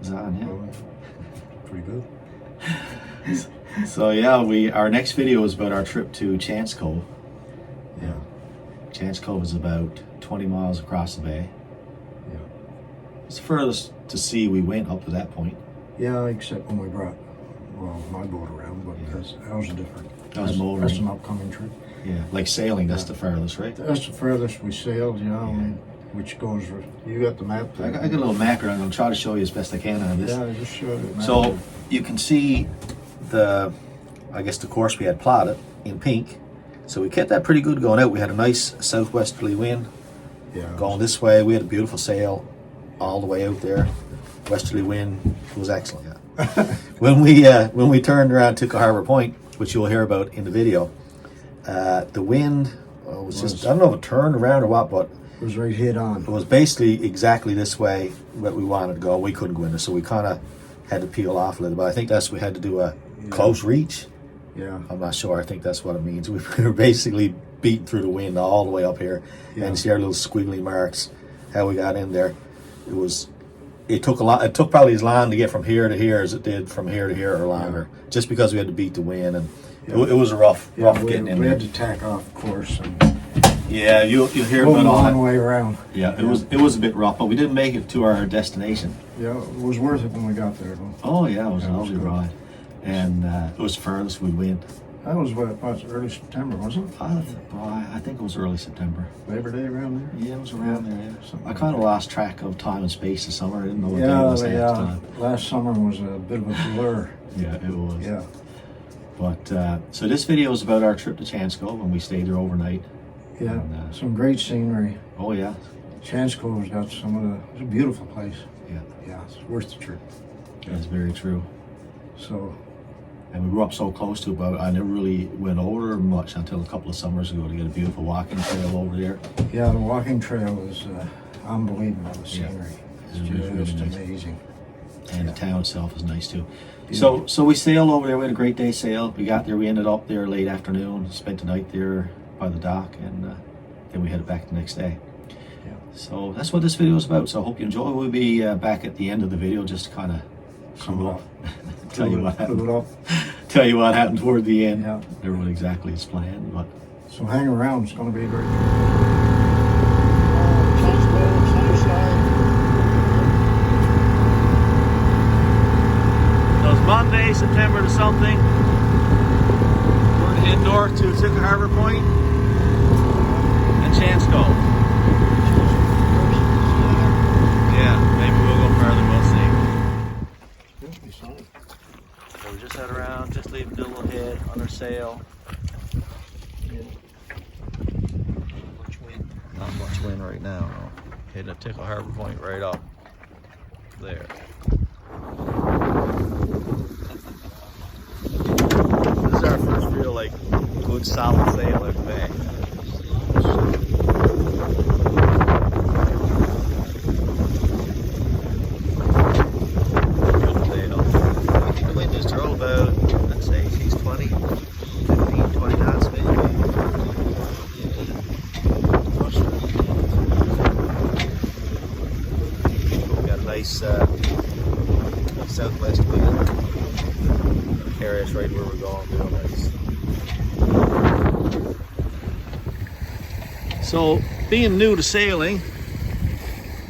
head's on, yeah. Pretty good. So yeah, our next video is about our trip to Chance Cove. Yeah. Chance Cove is about 20 miles across the bay. Yeah. It's the furthest to sea we went up to that point. Yeah, except when we brought, well, my boat around, but Yeah. that was different. That was motoring. That's an upcoming trip. Yeah, like sailing, that's the farthest, right? That's the furthest we sailed, yeah. I mean, which goes, you got the map there. I got a little map here. I'm going to try to show you as best I can on this. Yeah, I just showed it. So you can see I guess the course we had plotted in pink. So we kept that pretty good going out. We had a nice southwesterly wind going this way. We had a beautiful sail all the way out there. Westerly wind was excellent. When we turned around to Harbor Point, which you'll hear about in the video, the wind was just, I don't know if it turned around or what, but it was right head on. it was basically exactly this way that we wanted to go. We couldn't go in there, so we kind of had to peel off a little bit. I think we had to do a close reach. Yeah. I'm not sure. I think that's what it means. We were basically beating through the wind all the way up here. Yeah. And see our little squiggly marks, how we got in there. It took a lot. It took probably as long to get from here to here as it did from here to here or longer, just because we had to beat the wind, and it was a rough getting in we there. had to tack off course and Yeah, you'll hear go about a all long that. way around. Yeah, it was a bit rough, but we didn't make it to our destination. Yeah, it was worth it when we got there, though. Oh yeah, it was a Yeah, it was lovely good. ride, and it was furthest we went. That was early September, wasn't it? I think it was early September. Labor Day around there? Yeah, it was around there. Yeah. Something I like kind of lost track of time and space this summer. I didn't know what day it was half the time. Last summer was a bit of a blur. Yeah, it was. Yeah. But so this video is about our trip to Chance Cove, and we stayed there overnight. Yeah, And, some great scenery. Oh yeah. Chance Cove's got it's a beautiful place. Yeah. Yeah, it's worth the trip. That's very true. So, And we grew up so close to it, but I never really went over much until a couple of summers ago to get a beautiful walking trail over there. yeah, the walking trail is unbelievable, the scenery. It was really It's just nice. amazing. And the town itself is nice too. Yeah. So we sailed over there. We had a great day sail. We got there. We ended up there late afternoon. Spent the night there by the dock, and then we headed back the next day. Yeah. So that's what this video is about. So I hope you enjoy. We'll be back at the end of the video just to kind of sum it up. Tell you what happened. Tell you what happened toward the end. Yeah. Never what exactly is planned, but So hang around. It's going to be a great So it's Monday, September to something. We're going to head north to Tuka Harbor Point and Chance Cove. Yeah, maybe we'll go further, we'll see. So we just head around, just leaving Dildo Head on our sail. Not much wind right now. No. Heading to Tuka Harbor Point right up there. This is our first real good solid sail in the bay. Good sail. The wind is thrown about, let's say she's 20 knots maybe. We got a nice southwest wind. Carry us right where we're going, real nice. So, being new to sailing,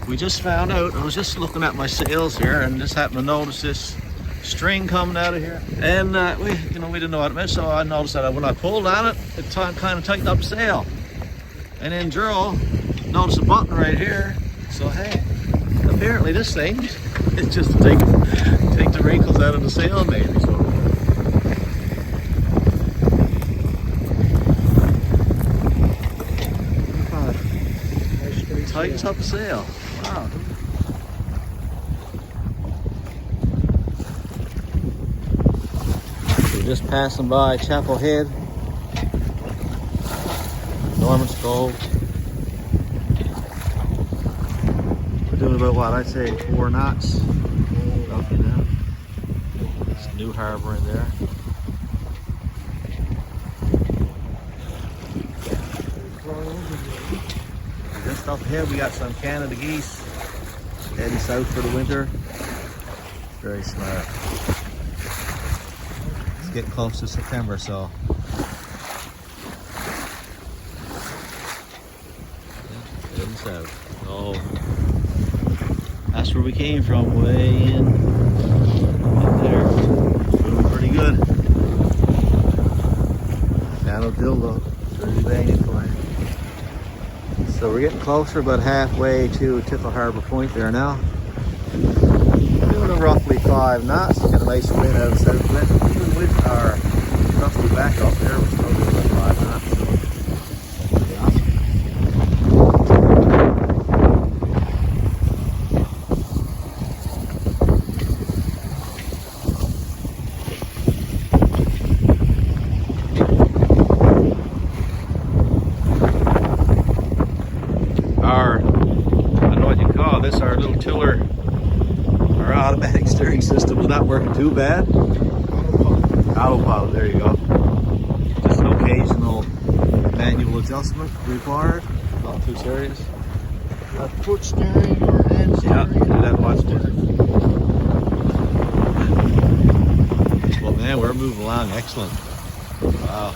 we just found out, I was just looking at my sails here and just happened to notice this string coming out of here. And we didn't know what it meant, so I noticed that when I pulled on it, it kind of tightened up the sail. And then Drew noticed a button right here. So hey, apparently this thing is just to take the wrinkles out of the sail maybe. So tightens up the sail. Wow. We're just passing by Chapel Head, Norman's Cove. We're doing about what I'd say 4 knots. Roughly now. There's a new harbor in there. Just up ahead we got some Canada geese heading south for the winter. Very smart. It's getting close to September, so. Heading south. Oh, that's where we came from, way in there. Moving pretty good. Down at Dildo, Trinity Bay Newfoundland. So we're getting closer, about halfway to Tickle Harbour Point there now. Doing a roughly 5 knots. Got a nice wind out of the southwest. Even with our roughly back up there, we're still doing about 5 knots. Our little tiller, our automatic steering system is not working too bad. Autopilot, there you go. Just an occasional manual adjustment required, not too serious. Foot steering or hand steering? Yeah, do that much too. Well, man, we're moving along, excellent. Wow.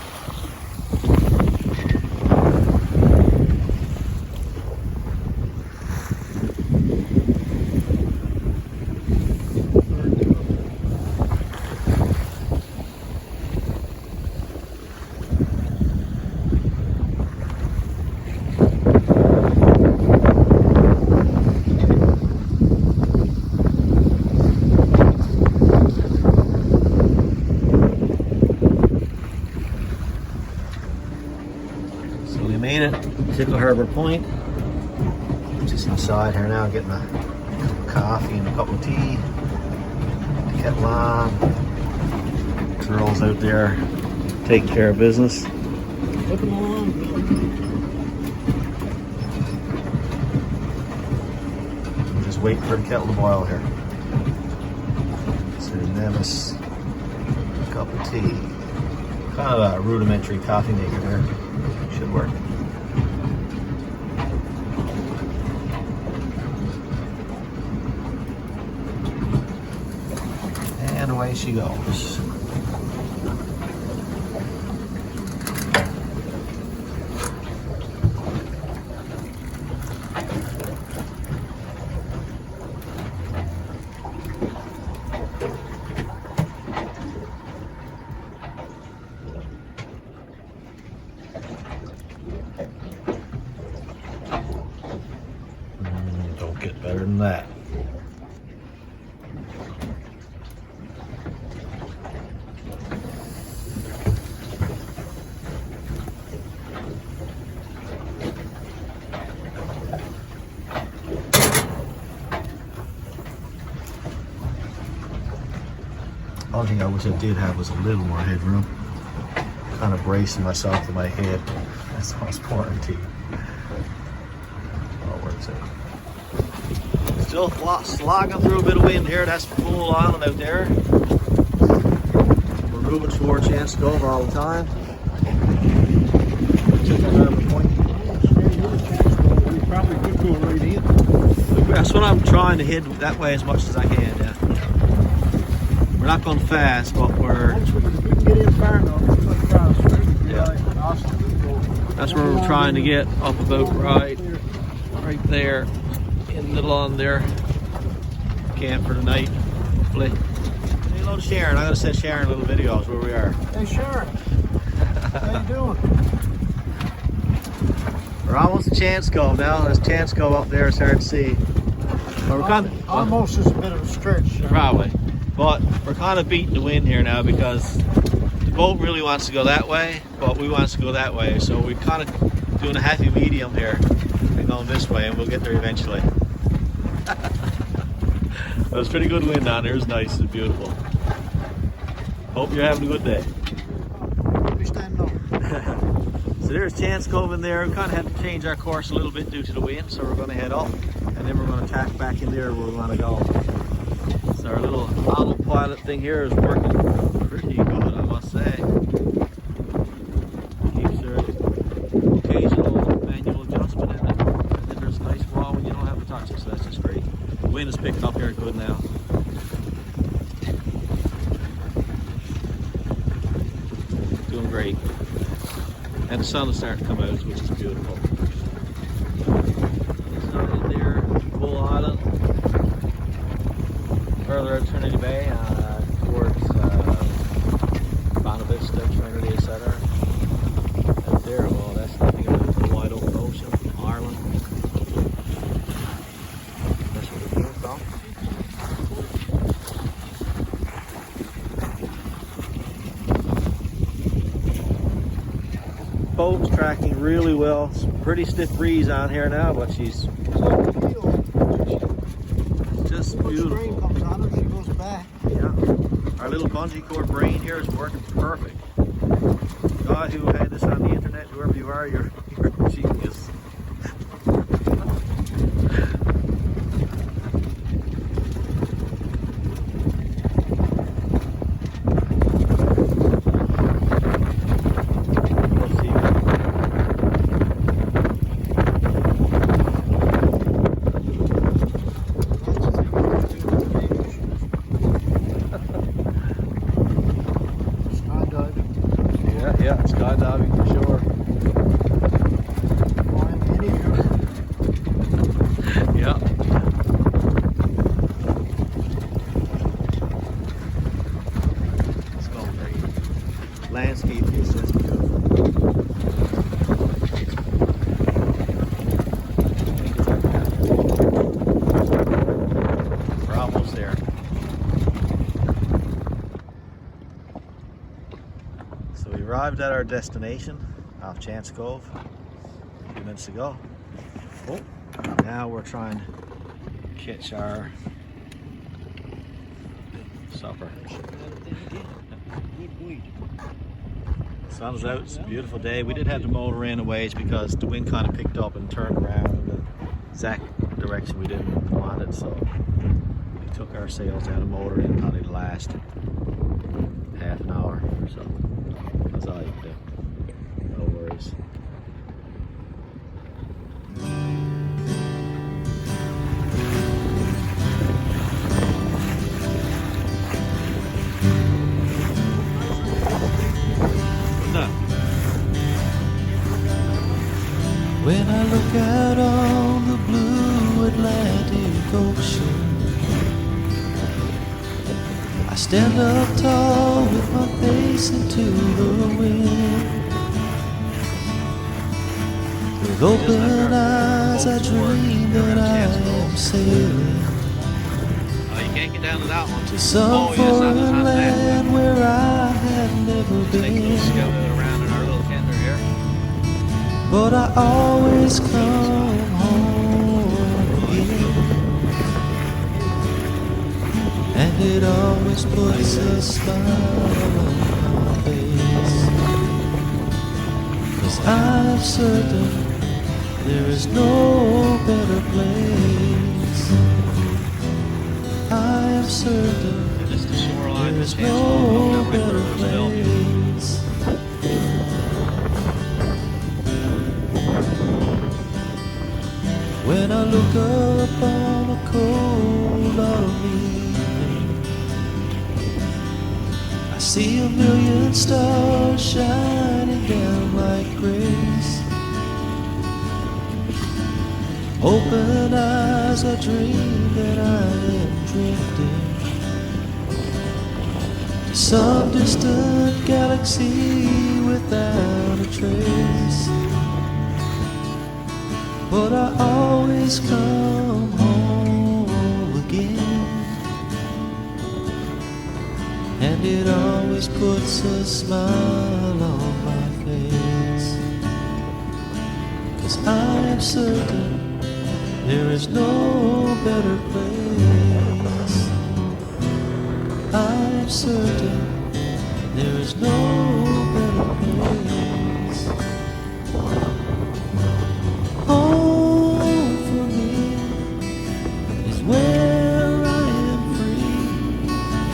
Made it, Tickle Harbour Point. Just inside here now, getting a cup of coffee and a cup of tea. The kettle on. Girls out there taking care of business. Looking along. We're just waiting for the kettle to boil here. It's a Nemesis cup of tea. Kind of a rudimentary coffee maker there. Should work. And away she goes. Don't get better than that. Only thing I wish I did have was a little more headroom. Kind of bracing myself with my head as I was pouring tea. All works out. Still slogging through a bit of wind here. That's full island out there. We're moving towards Chance Cove all the time. We probably could go right in. That's what I'm trying to head that way as much as I can. Yeah. We're not going fast, but we're. Once we can get in far enough, across, right? Yeah. That's where we're trying to get up about right there in the lawn there. Camp for the night, hopefully. Say hello to Sharon. I'm gonna send Sharon little videos where we are. Hey Sharon, how you doing? We're almost at Chance Cove now. There's Chance Cove up there. It's hard to see. But we're kind of, almost is a bit of a stretch. Probably. But we're kind of beating the wind here now because the boat really wants to go that way, but we want to go that way. So we're kind of doing a happy medium here and going this way, and we'll get there eventually. It was pretty good wind down there. It was nice and beautiful. Hope you're having a good day. Be standing up. So there's Chance Cove in there. We kind of had to change our course a little bit due to the wind, so we're going to head up, and then we're going to tack back in there where we want to go. So our little autopilot thing here is working pretty good, I must say. Keeps their occasional manual adjustment in it. And then there's a nice wall when you don't have to touch it, so that's just great. The wind is picking up here good now. great. And the sun is starting to come out, which is beautiful. It's not in there, Bull Island. Further out Trinity Bay, towards Vista, Trinity, etc. Out there, well, that's nothing about the wide open ocean, Ireland. That's where we came from. Boat's tracking really well. It's a pretty stiff breeze on here now, but she's just beautiful. Strain comes on her, she goes back. Yeah. Our little bungee cord brain here is working perfect. God who had this on the internet, whoever you are, you're a genius. Yeah, skydiving for sure. Yeah. It's all great. Landscape is just beautiful. We're almost there. So we arrived at our destination off Chance Cove a few minutes ago. Oh, now we're trying to catch our supper. Sun's out, it's a beautiful day. We did have to motor in a ways because the wind kind of picked up and turned around in the exact direction we didn't want it, so we took our sails down and motor in probably the last half an hour or so. That's all you can do. No worries. No. When I look out on the blue Atlantic Ocean, I stand up tall with my face into the wind. With open eyes I dream that I am sailing Oh, you can't get down to that one. to some foreign land where I have never Take a little been. scout around in our little tender here. But I always come home again, and it always puts a smile on my face. 'Cause I'm certain there is no better place. I am certain Just the shoreline. there is Chance Cove, no up better River, Bellevue. place. When I look up on a cold autumn evening, I see a million stars shining down like grace. Open eyes, I dream that I am drifting to some distant galaxy without a trace. But I always come home again, and it always puts a smile on my face. 'Cause I am certain there is no better place. I am certain there is no better place. Home for me is where I am free,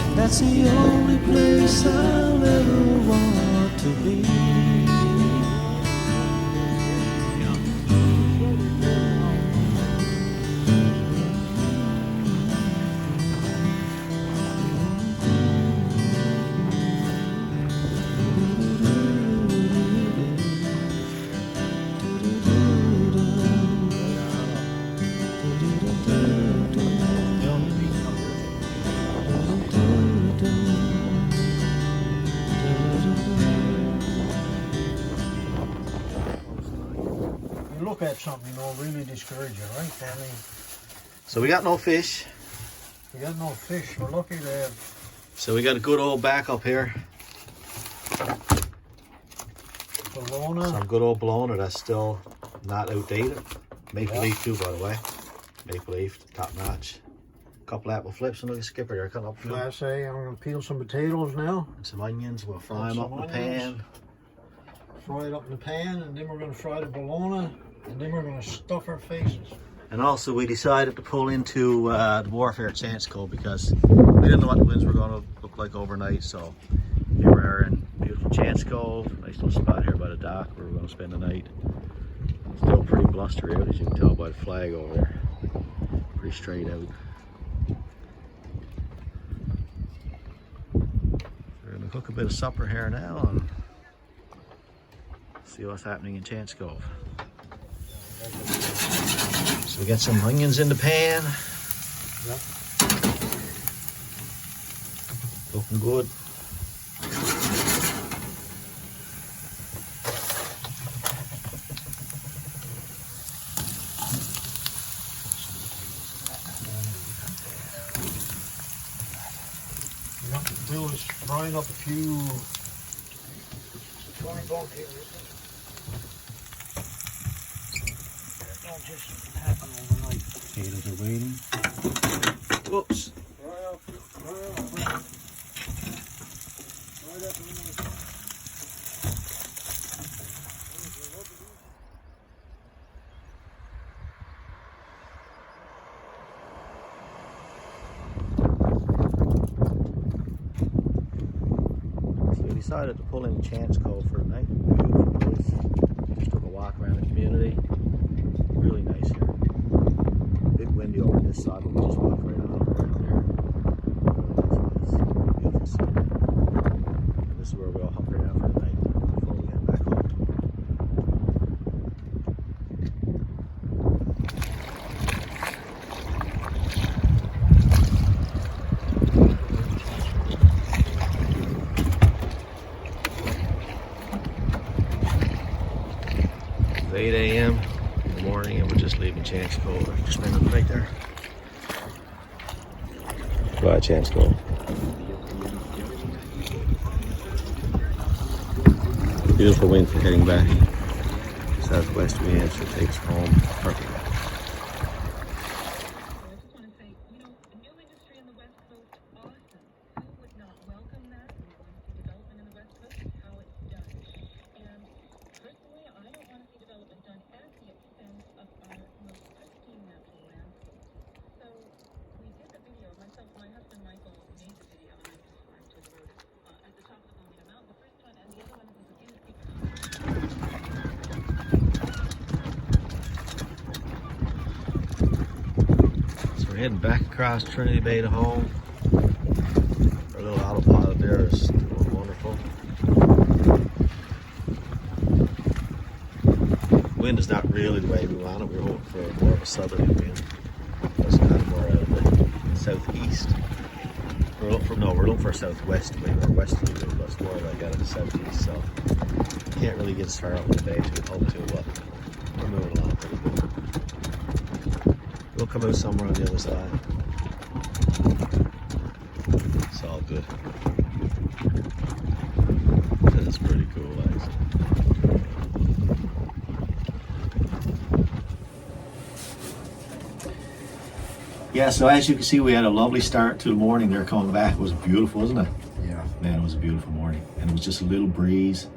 and that's the only place I'll ever want to be. look at something, you know, really discourage you, right? I mean, So we got no fish. we got no fish. We're lucky to have So we got a good old backup here. bologna. Some good old bologna that's still not outdated. Maple leaf too, by the way. Maple leaf, top notch. Couple apple flips, and look at Skipper there cutting up food. Class A. I'm gonna peel some potatoes now. And some onions, we'll fry And them up some in the onions. pan. Fry it up in the pan, and then we're gonna fry the bologna, and then we're gonna stuff our faces. And also we decided to pull into the wharf here at Chance Cove because we didn't know what the winds were going to look like overnight. So here we are in beautiful Chance Cove. Nice little spot here by the dock where we're going to spend the night. Still pretty blustery out, as you can tell by the flag over there. Pretty straight out. We're going to cook a bit of supper here now and see what's happening in Chance Cove. So we got some onions in the pan. Yep. Looking good. What to do is frying up a few. Don't just happen overnight. Potatoes are waiting. Whoops. So we decided to pull in Chance Cove for the night. Beautiful place. Just took a walk around the community. Really nice here. Big windy over this side, but we just walked right on over right there. Really nice place. Beautiful scenery. And this is where we'll hunker down for the night before we get back home. It's 8 a.m. in the morning and we're just leaving Chance Cove. Just spending the night there. Bye, Chance Cove. Beautiful wind for heading back. Southwest wind should take us home. Perfect. I just want to say, you know, a new industry in the West Coast, awesome. Who would not welcome that? We want to see development in the West Coast, how it's done. And personally, I don't want to see development done at the expense of our most pristine natural landscape. So we did the video, myself, my husband Michael made the video, and I just wrote it at the top of the Bonita Mountain, the first one, and the other one was in the secret. So we're heading back across Trinity Bay to home. Our little autopilot there is doing wonderful. Wind is not really the way we want it. We were hoping for more of a southerly wind. It's kind of more out of the southeast. We're looking for a southwest wind or westerly wind, but it's more like out of the southeast. So can't really get as far up in the bay as we'd hope to, but we're moving along pretty good. We'll come out somewhere on the other side. It's all good. That's pretty cool, actually. Yeah, so as you can see, we had a lovely start to the morning there coming back. It was beautiful, wasn't it? Yeah. Man, it was a beautiful morning. And it was just a little breeze.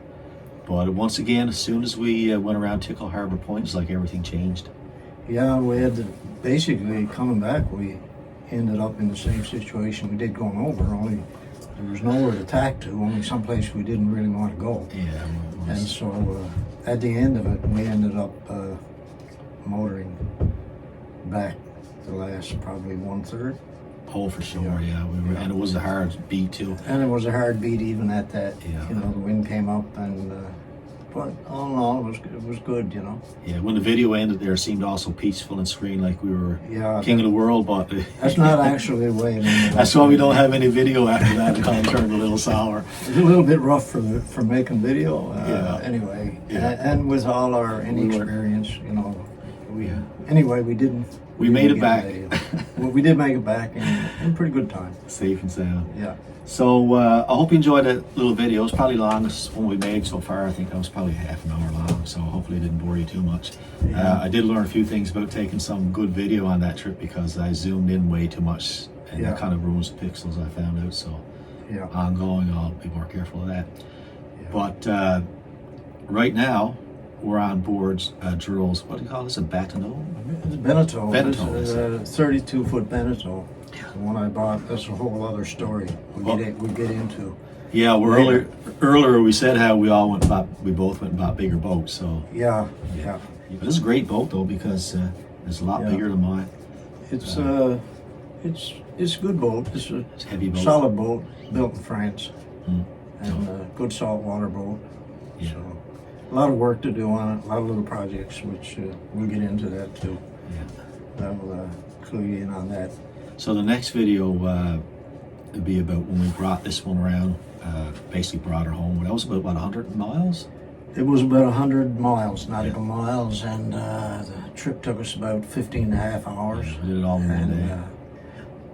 But once again, as soon as we went around Tickle Harbor Point, it's like everything changed. Yeah, we had to, basically coming back, we ended up in the same situation we did going over, only there was nowhere to tack to, only someplace we didn't really want to go. Yeah. And so at the end of it, we ended up motoring back the last probably 1/3. Oh, for sure, yeah. We were, and it was a hard beat too. And it was a hard beat even at that. Yeah. You know, the wind came up and but all in all, it was good, you know. Yeah, when the video ended there, it seemed also peaceful and serene, like we were Yeah, king of the world, but that's not actually the way it ended. that's why we don't have any video after that. It kind of turned a little sour. It was a little bit rough for making video. Yeah. Anyway, Yeah. and with all our inexperience, you know, we didn't. We made it get back. video. Well, we did make it back in pretty good time. Safe and sound. Yeah. So I hope you enjoyed that little video. It's probably the longest one we made so far. I think that was probably half an hour long, so hopefully it didn't bore you too much. Yeah. I did learn a few things about taking some good video on that trip because I zoomed in way too much, and Yeah. that kind of ruins the pixels, I found out. So Yeah. ongoing, I'll be more careful of that. Yeah. But right now, we're on board Drill's, what do you call this, a Bâtonneau? It's Beneteau. Beneteau, It's a 32-foot Beneteau. Yeah. The one I bought. That's a whole other story. We get into. Yeah, earlier we said how we both went and bought bigger boats, so. Yeah. But this is a great boat though, because it's a lot Yeah. bigger than mine. It's a good boat. It's a It's a heavy boat. solid boat built in France, Mm. and a good saltwater boat. Yeah. So a lot of work to do on it. A lot of little projects, which we'll get into that too. Yeah. That will clue you in on that. So the next video would be about when we brought this one around, basically brought her home. That was about 100 miles? It was about 100 miles, nautical miles, and the trip took us about 15 and a half hours. We did it all in one And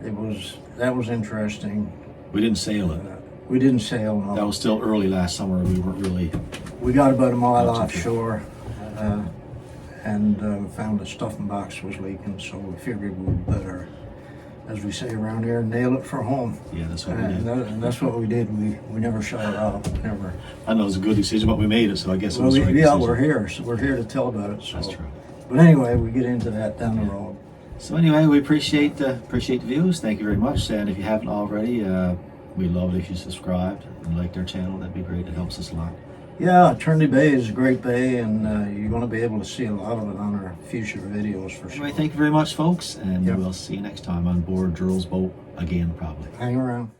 day. that was interesting. We didn't sail it. We didn't sail, no. That was still early last summer. We weren't really. We got about a mile That's okay. offshore, and found the stuffing box was leaking, so we figured we'd better, as we say around here, nail it for home. Yeah, that's what we did. And that's what we did. We never shut it off, never. I know it was a good decision, but we made it, so I guess it Well, was the right decision. we're here, so we're here to tell about it. So. That's true. But anyway, we get into that down the road. So anyway, we appreciate the views. Thank you very much. And if you haven't already, we'd love it if you subscribed and liked our channel. That'd be great. It helps us a lot. Yeah, Trinity Bay is a great bay, and you're going to be able to see a lot of it on our future videos for sure. Anyway, thank you very much, folks, and Yep. we'll see you next time on board Drill's boat again, probably. Hang around.